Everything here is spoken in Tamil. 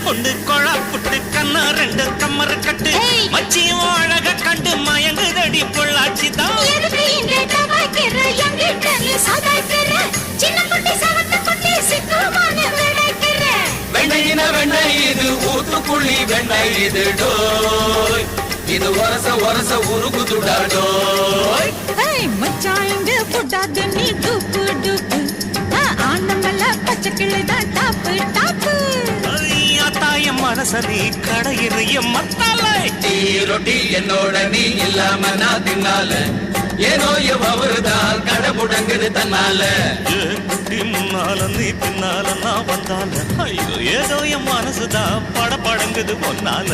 பொண்டு கொழா புட்டு கண்ணா ரெண்டு கம்மர கட்டு மச்சியும் அழக கண்டு மயங்குதடி பொள்ளாச்சிதான் வெண்ணையின வெண்ணெய் இது ஊத்துக்குள்ளி வெண்ணெய் இது டோய் இது ஒரச ஒரச உருகுதுடா டோய் மச்சான் இங்க புட்டாது நீ டூப்பு டூப்பு ஆனமல்ல பச்சை கிளிதான் டாப்பு டாப்பு தாயம் மனசதி கடையிறைய மத்தாலை டீ ரொட்டி என்னோட நீ இல்லாம நான் தின்னால ஏனோ அவருதான் கடை முடங்குது தன்னால குட்டி முன்னால நீ பின்னால நான் வந்தால ஐயோ ஏதோ என் மனசுதான் படபடங்குது பொன்னால